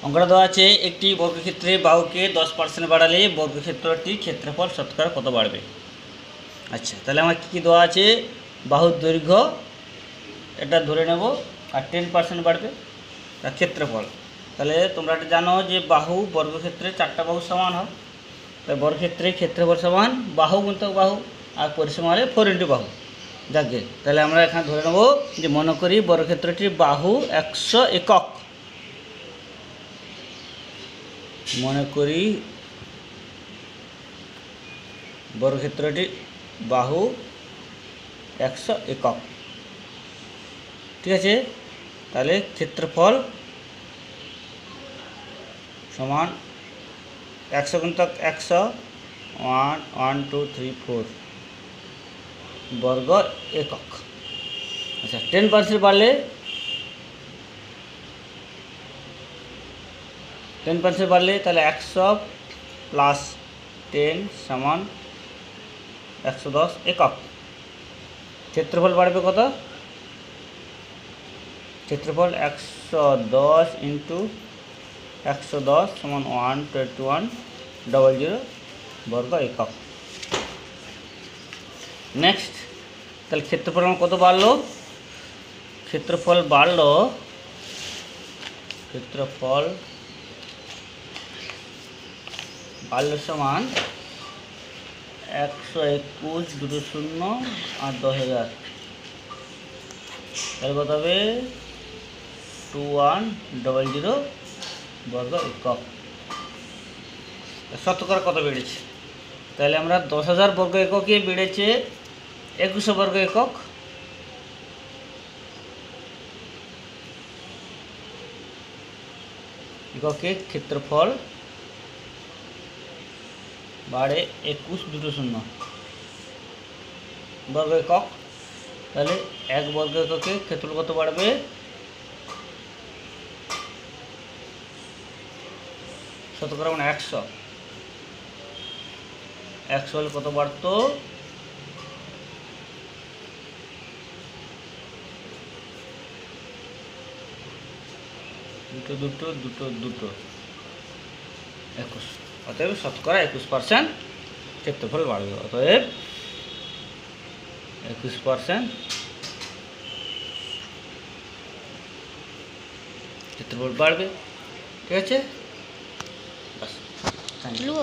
অঙ্কটা দেওয়া আছে একটি বর্গক্ষেত্রে বাহুকে 10% বাড়ালে বর্গক্ষেত্রটির ক্ষেত্রফল শতকরা কত বাড়বে। আচ্ছা, তাহলে আমার কী কী দেওয়া আছে, বাহুর দৈর্ঘ্য এটা ধরে নেব, আর 10% বাড়বে তার ক্ষেত্রফল। তাহলে তোমরা এটা জানো যে বাহু বর্গক্ষেত্রে 4টা বাহু সমান হয়, তাই বর্গক্ষেত্রে ক্ষেত্রফল সমান বাহু গুণিতক বাহু, আর পরিসীমা হলে 4 ইন্টু বাহু। যাকে তাহলে আমরা এখানে ধরে নেব যে মনে করি বর্গক্ষেত্রটির বাহু 100 একক। মনে করি বর্গক্ষেত্রটির বাহু 100 একক, ঠিক আছে। তাহলে ক্ষেত্রফল সমান 100 গুণিতক 100, 1 1 2 3 4 বর্গ একক। আচ্ছা, 10% বাড়লে 10% বাড়লে তাহলে 100 প্লাস 10 সমান 110 একক। ক্ষেত্রফল বাড়বে কত? ক্ষেত্রফল 110 ইন্টু 110 সমান 12100 বর্গ একক। নেক্সট, তাহলে ক্ষেত্রফল আমার কত বাড়লো? ক্ষেত্রফল বাড়লো সমান 121 দুটো শূন্য আর 10,000, তাহলে কত হবে 2100 বর্গ একক। শতকরা কত বেড়েছে? তাহলে আমরা 10,000 বর্গ এককে বেড়েছে 2100 বর্গ একক। এককে ক্ষেত্রফল বাড়ে 21 দুটো শূন্য বর্গ একক। তাহলে 1 বর্গ এককে ক্ষেত্রফল কত বাড়বে? শতকরা মানে 100 হলে কত বাড়তো? দুটো 21, অতএব শতকরা 21% ক্ষেত্রফল বাড়বে। অতএব 21% ক্ষেত্রফল বাড়বে, ঠিক আছে। বাস, থ্যাংক ইউ।